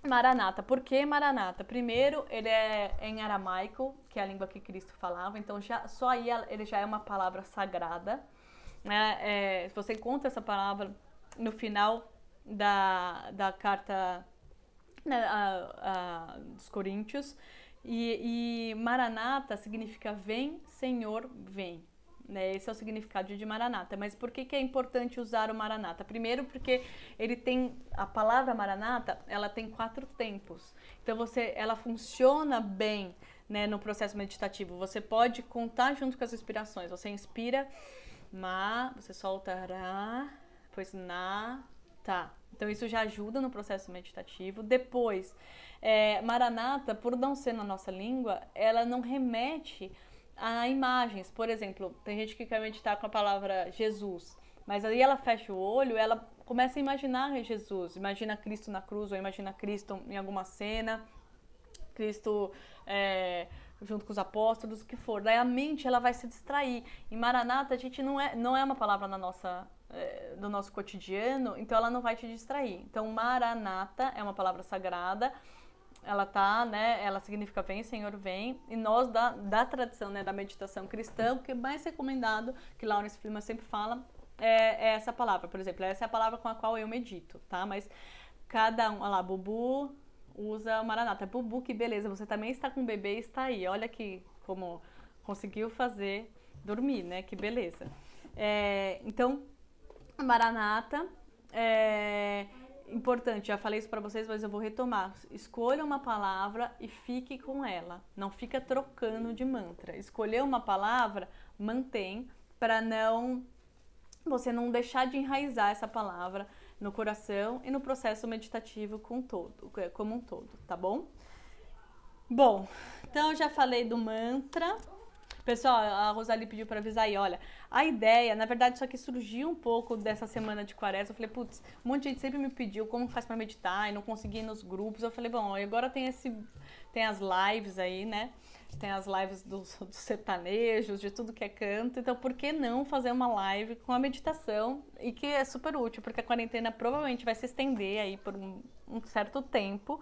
Maranata. Por que Maranata? Primeiro, ele é em aramaico, que é a língua que Cristo falava, então só aí ele já é uma palavra sagrada. Né? Se você encontra essa palavra no final da carta, né, dos Coríntios, e Maranata significa vem, Senhor, vem. Né? Esse é o significado de Maranata. Mas por que é importante usar o Maranata? Primeiro porque a palavra Maranata, ela tem 4 tempos. Então ela funciona bem, né, no processo meditativo. Você pode contar junto com as inspirações. Você inspira você solta Ra, depois Na, Tá. Então isso já ajuda no processo meditativo. Depois, Maranata, por não ser na nossa língua, ela não remete a imagens. Por exemplo, tem gente que quer meditar com a palavra Jesus, mas aí ela fecha o olho, ela começa a imaginar Jesus, imagina Cristo na cruz, ou imagina Cristo em alguma cena, Cristo junto com os apóstolos, o que for. Daí a mente ela vai se distrair. Em Maranata, a gente não é uma palavra do nosso cotidiano, então ela não vai te distrair. Então, Maranata é uma palavra sagrada, ela significa vem, Senhor, vem, e nós da tradição, né, da meditação cristã, o que é mais recomendado, que Lawrence Freeman sempre fala, é essa palavra. Por exemplo, essa é a palavra com a qual eu medito, tá? Mas cada um, olha lá, Bubu usa Maranata. Bubu, que beleza, você também está com o bebê e está aí, olha que como conseguiu fazer dormir, né, que beleza. Então, Maranata importante, já falei isso para vocês, mas eu vou retomar. Escolha uma palavra e fique com ela. Não fica trocando de mantra. Escolher uma palavra, mantém, para você não deixar de enraizar essa palavra no coração e no processo meditativo como um todo, tá bom? Bom, então eu já falei do mantra. Pessoal, a Rosalie pediu para avisar aí, olha, a ideia, na verdade, isso aqui surgiu um pouco dessa semana de quaresma. Eu falei, putz, um monte de gente sempre me pediu como faz para meditar e não consegui ir nos grupos. Eu falei, bom, agora tem as lives aí, né? Tem as lives dos sertanejos, de tudo que é canto. Então, por que não fazer uma live com a meditação? E que é super útil, porque a quarentena provavelmente vai se estender aí por um certo tempo.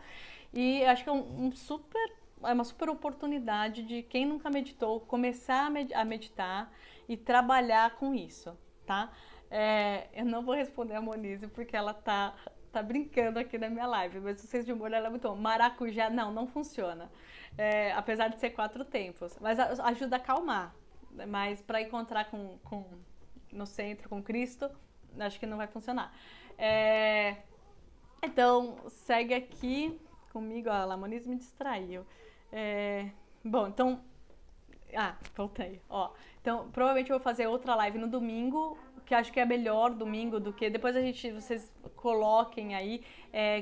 E acho que é uma super oportunidade de quem nunca meditou começar a meditar e trabalhar com isso, tá? Eu não vou responder a Monize porque ela tá brincando aqui na minha live, mas vocês de humor, ela é muito bom. Maracujá, não funciona. Apesar de ser 4 tempos, mas ajuda a acalmar. Mas para encontrar no centro com Cristo, acho que não vai funcionar. Então, segue aqui comigo. A Monize me distraiu. Bom, então... voltei. Então, provavelmente eu vou fazer outra live no domingo, que acho que é melhor domingo do que... Depois vocês coloquem aí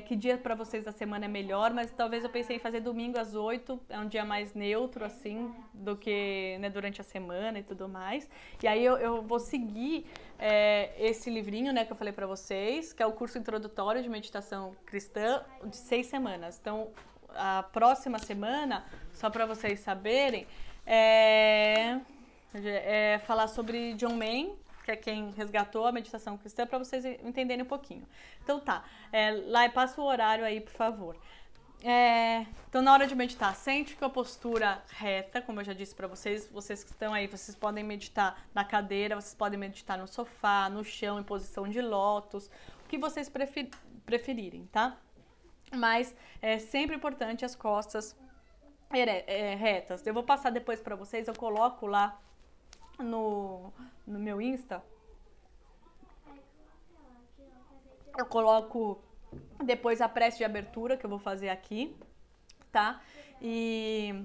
que dia para vocês da semana é melhor, mas talvez eu pensei em fazer domingo às 8, é um dia mais neutro, assim, do que, né, durante a semana e tudo mais. E aí eu vou seguir esse livrinho, né, que eu falei para vocês, que é o curso introdutório de meditação cristã de 6 semanas. Então, a próxima semana, só para vocês saberem, falar sobre John Main, que é quem resgatou a meditação cristã, para vocês entenderem um pouquinho. Então tá, lá passa o horário aí, por favor. Então, na hora de meditar, sente com a postura reta, como eu já disse para vocês que estão aí, vocês podem meditar na cadeira, vocês podem meditar no sofá, no chão, em posição de lótus, o que vocês preferirem, tá? Mas é sempre importante as costas retas. Eu vou passar depois para vocês, eu coloco lá no meu Insta. Eu coloco depois a prece de abertura que eu vou fazer aqui, tá? E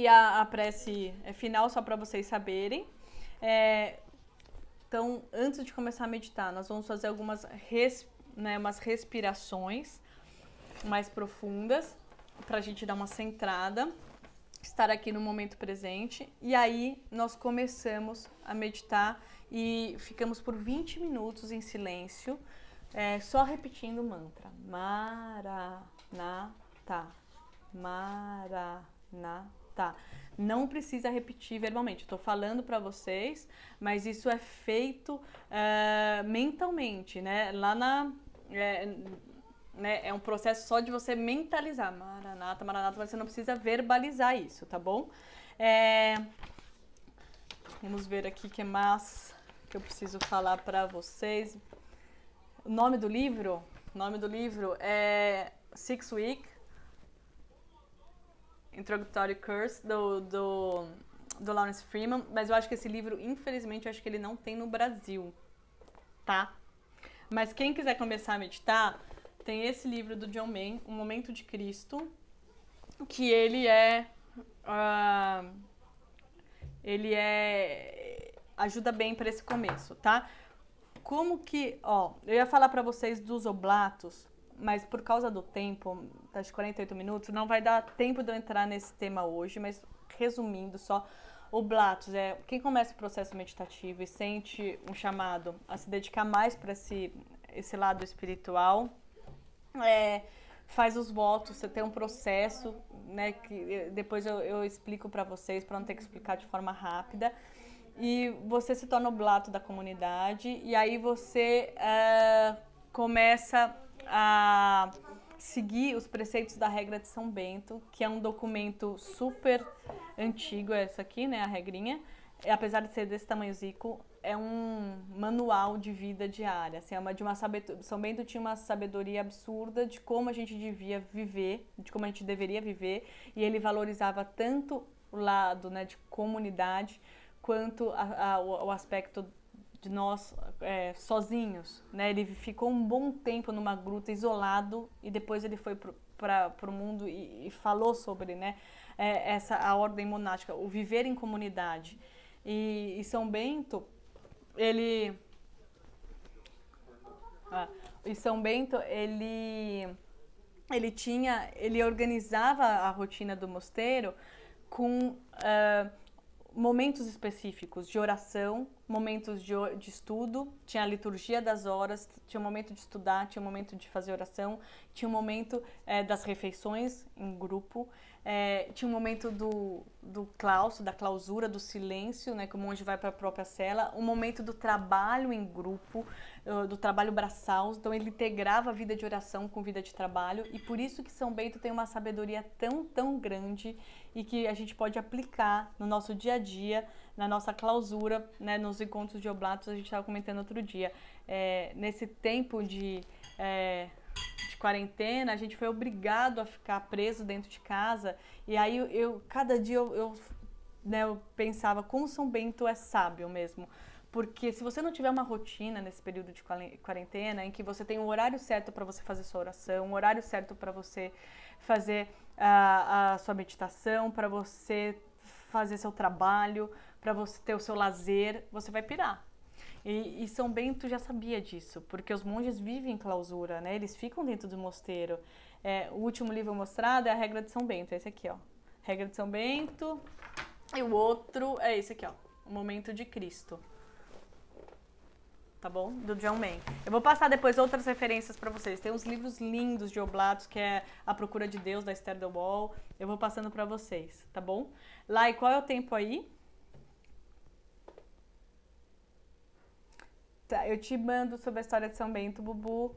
a prece final, só para vocês saberem. Então, antes de começar a meditar, nós vamos fazer algumas umas respirações mais profundas, para a gente dar uma centrada, estar aqui no momento presente, e aí nós começamos a meditar e ficamos por 20 minutos em silêncio, só repetindo o mantra. Maranata, Maranata. Não precisa repetir verbalmente. Estou falando para vocês, mas isso é feito mentalmente, né? Lá na... é um processo só de você mentalizar. Maranata, Maranata, mas você não precisa verbalizar isso, tá bom? Vamos ver aqui o que mais que eu preciso falar para vocês. O nome do livro é Six Week Introductory Course do Lawrence Freeman, mas eu acho que esse livro, infelizmente, eu acho que ele não tem no Brasil, tá? Mas quem quiser começar a meditar, tem esse livro do John Main, O Momento de Cristo, que ele ajuda bem para esse começo, tá? Como que, eu ia falar para vocês dos oblatos, mas por causa do tempo, das 48 minutos, não vai dar tempo de eu entrar nesse tema hoje, mas resumindo só, oblatos quem começa o processo meditativo e sente um chamado a se dedicar mais para esse lado espiritual, faz os votos, você tem um processo, né, que depois eu explico para vocês, para não ter que explicar de forma rápida, e você se torna oblato da comunidade, e aí você começa a seguir os preceitos da regra de São Bento, que é um documento super antigo, essa aqui, né, a regrinha, apesar de ser desse tamanhozico, é um manual de vida diária, assim, São Bento tinha uma sabedoria absurda de como a gente devia viver, de como a gente deveria viver, e ele valorizava tanto o lado, né, de comunidade, quanto o aspecto de nós sozinhos, né? Ele ficou um bom tempo numa gruta, isolado, e depois ele foi para o mundo e falou sobre, né, a ordem monástica, o viver em comunidade. E São Bento, ele organizava a rotina do mosteiro com momentos específicos de oração, momentos de estudo, tinha a liturgia das horas, tinha um momento de estudar, tinha um momento de fazer oração, tinha um momento das refeições em grupo, tinha um momento do claustro, da clausura, do silêncio, né, que o monge vai para a própria cela, um momento do trabalho em grupo, do trabalho braçal, então ele integrava a vida de oração com vida de trabalho, e por isso que São Bento tem uma sabedoria tão grande e que a gente pode aplicar no nosso dia a dia, na nossa clausura, né, nos encontros de oblatos. A gente estava comentando outro dia, nesse tempo de quarentena, a gente foi obrigado a ficar preso dentro de casa, e aí cada dia eu pensava como São Bento é sábio mesmo, porque se você não tiver uma rotina nesse período de quarentena, em que você tem um horário certo para você fazer sua oração, um horário certo para você fazer a sua meditação, para você fazer seu trabalho, para você ter o seu lazer, você vai pirar. E São Bento já sabia disso, porque os monges vivem em clausura, né? Eles ficam dentro do mosteiro. O último livro mostrado é a Regra de São Bento, esse aqui, ó. Regra de São Bento. E o outro é esse aqui, ó. O Momento de Cristo. Tá bom? Do John Main. Eu vou passar depois outras referências para vocês. Tem uns livros lindos de oblatos, que é A Procura de Deus, da Esther de Wall. Eu vou passando para vocês, tá bom? Lai, qual é o tempo aí? Tá, eu te mando sobre a história de São Bento, Bubu.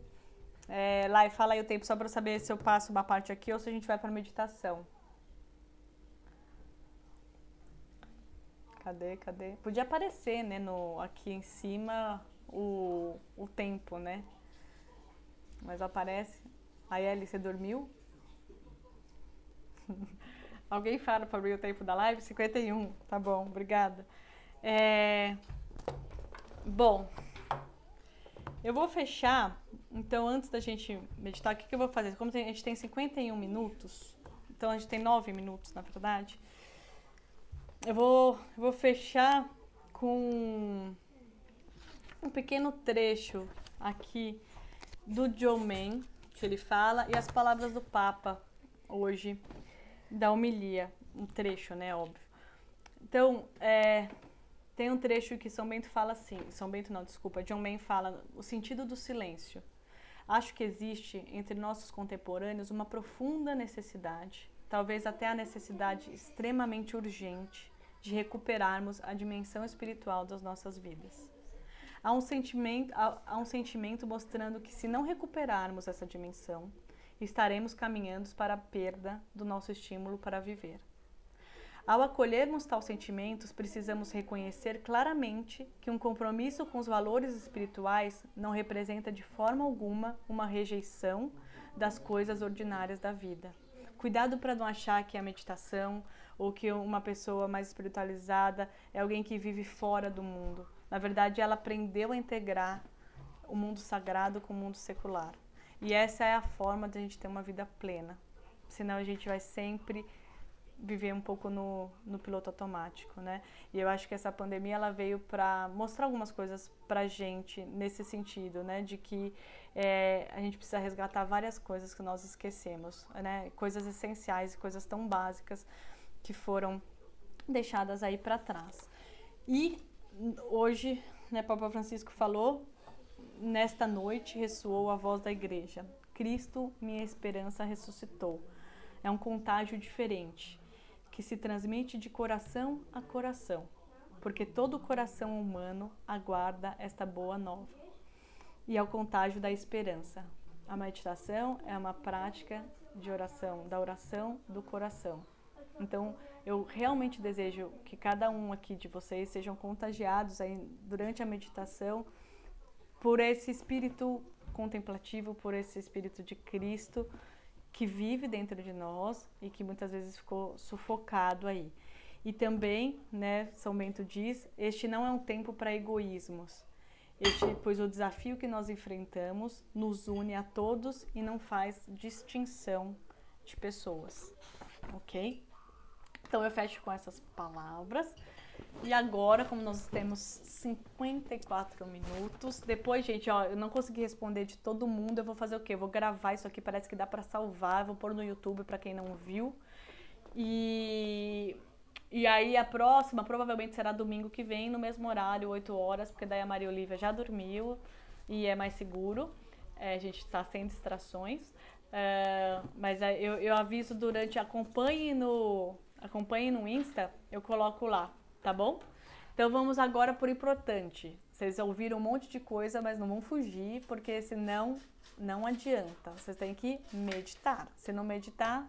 Lai, fala aí o tempo só para eu saber se eu passo uma parte aqui ou se a gente vai para meditação. Cadê? Podia aparecer, né, aqui em cima o tempo, né? Mas aparece. Aí, Eli, você dormiu? Alguém fala para abrir o tempo da live? 51. Tá bom, obrigada. Bom, eu vou fechar. Então, antes da gente meditar, o que eu vou fazer? Como a gente tem 51 minutos, então a gente tem 9 minutos, na verdade, eu vou fechar com um pequeno trecho aqui do John Main, que ele fala, e as palavras do Papa hoje, da homilia. Um trecho, né, óbvio. Então, tem um trecho que São Bento fala assim, John Main fala o sentido do silêncio. Acho que existe entre nossos contemporâneos uma profunda necessidade talvez até a necessidade extremamente urgente de recuperarmos a dimensão espiritual das nossas vidas. Há um sentimento mostrando que se não recuperarmos essa dimensão, estaremos caminhando para a perda do nosso estímulo para viver. Ao acolhermos tais sentimentos, precisamos reconhecer claramente que um compromisso com os valores espirituais não representa de forma alguma uma rejeição das coisas ordinárias da vida. Cuidado para não achar que a meditação ou que uma pessoa mais espiritualizada é alguém que vive fora do mundo. Na verdade, ela aprendeu a integrar o mundo sagrado com o mundo secular. E essa é a forma de a gente ter uma vida plena. Senão a gente vai sempre viver um pouco no piloto automático, né? E eu acho que essa pandemia ela veio para mostrar algumas coisas pra gente nesse sentido, né? De que a gente precisa resgatar várias coisas que nós esquecemos, né? Coisas essenciais e coisas tão básicas que foram deixadas aí para trás. E hoje, né, Papa Francisco falou, nesta noite ressoou a voz da igreja: Cristo, minha esperança, ressuscitou. É um contágio diferente, que se transmite de coração a coração, porque todo coração humano aguarda esta boa nova. E é o contágio da esperança. A meditação é uma prática de oração, da oração do coração. Então, eu realmente desejo que cada um aqui de vocês sejam contagiados aí durante a meditação por esse espírito contemplativo, por esse espírito de Cristo que vive dentro de nós e que muitas vezes ficou sufocado aí. E também, né, São Bento diz, este não é um tempo para egoísmos, pois o desafio que nós enfrentamos nos une a todos e não faz distinção de pessoas, ok? Então eu fecho com essas palavras. E agora, como nós temos 54 minutos, depois, gente, ó, eu não consegui responder de todo mundo, eu vou fazer o quê? Eu vou gravar isso aqui, parece que dá pra salvar, vou pôr no YouTube pra quem não viu. E aí a próxima provavelmente será domingo que vem, no mesmo horário, 8 horas, porque daí a Maria Olivia já dormiu e é mais seguro. A gente tá sem distrações. Mas eu aviso durante, acompanhe no Insta, eu coloco lá. Tá bom? Então vamos agora por importante. Vocês ouviram um monte de coisa, mas não vão fugir, porque senão não adianta. Vocês têm que meditar. Se não meditar,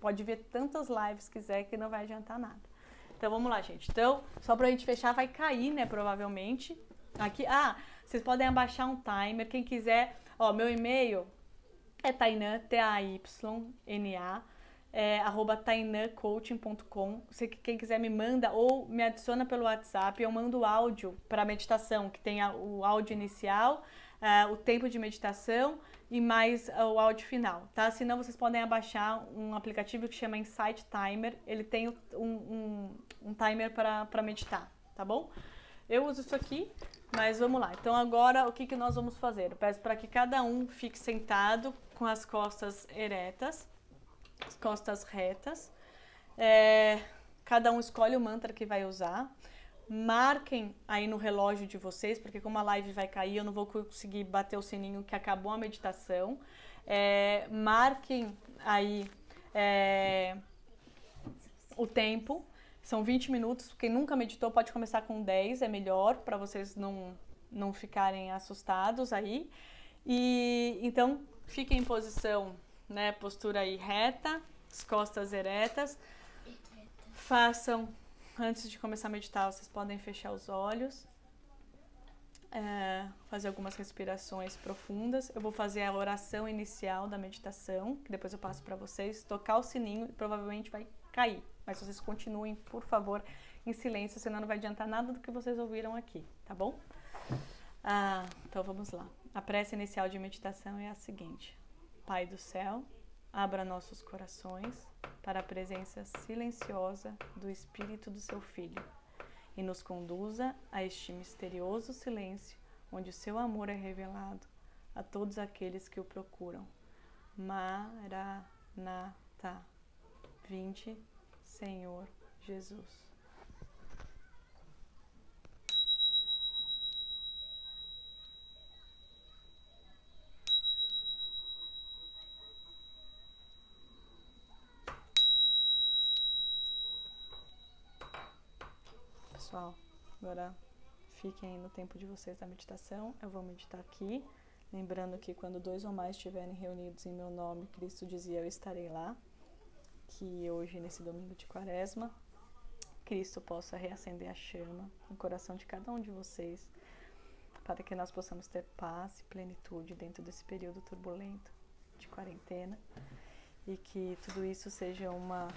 pode ver tantas lives quiser que não vai adiantar nada. Então vamos lá, gente. Então, só pra gente fechar, vai cair, né, provavelmente. Aqui, vocês podem abaixar um timer. Quem quiser, ó, meu e-mail é Tainá, TAYNA, @tainancoaching.com. Quem quiser me manda ou me adiciona pelo WhatsApp, eu mando áudio para meditação, que tem o áudio inicial, o tempo de meditação e mais o áudio final, tá? Senão vocês podem abaixar um aplicativo que chama Insight Timer, ele tem um timer para meditar, tá bom? Eu uso isso aqui, mas vamos lá. Então agora o que nós vamos fazer? Eu peço para que cada um fique sentado com as costas eretas, as costas retas. Cada um escolhe o mantra que vai usar. Marquem aí no relógio de vocês, porque como a live vai cair, eu não vou conseguir bater o sininho que acabou a meditação. Marquem aí o tempo. São 20 minutos. Quem nunca meditou pode começar com 10, é melhor, para vocês não ficarem assustados aí. E então, fiquem em posição, né, postura aí reta, as costas eretas. Façam, antes de começar a meditar, vocês podem fechar os olhos, fazer algumas respirações profundas. Eu vou fazer a oração inicial da meditação, que depois eu passo para vocês, tocar o sininho e provavelmente vai cair. Mas vocês continuem, por favor, em silêncio, senão não vai adiantar nada do que vocês ouviram aqui, tá bom? Então vamos lá. A prece inicial de meditação é a seguinte: Pai do céu, abra nossos corações para a presença silenciosa do Espírito do seu Filho e nos conduza a este misterioso silêncio onde o seu amor é revelado a todos aqueles que o procuram. Maranatha. Vinde, Senhor Jesus. pessoal, agora fiquem no tempo de vocês da meditação. Eu vou meditar aqui, lembrando que quando 2 ou mais estiverem reunidos em meu nome, Cristo dizia: eu estarei lá. Que hoje, nesse domingo de Quaresma, Cristo possa reacender a chama no coração de cada um de vocês, para que nós possamos ter paz e plenitude dentro desse período turbulento de quarentena, e que tudo isso seja uma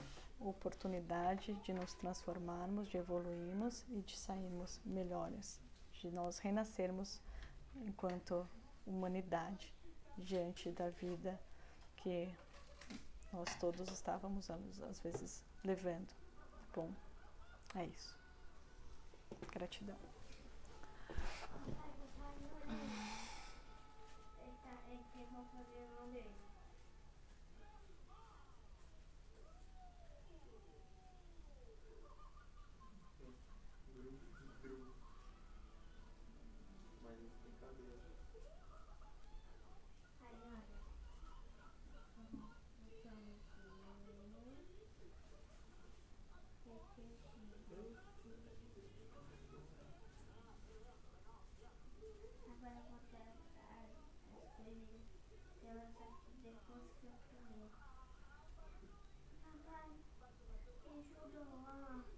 oportunidade de nos transformarmos, de evoluirmos e de sairmos melhores, de nós renascermos enquanto humanidade diante da vida que nós todos estávamos às vezes levando. Bom, é isso. Gratidão. Agora eu vou quero as primeiras depois que eu comer. Papai, me ajuda lá.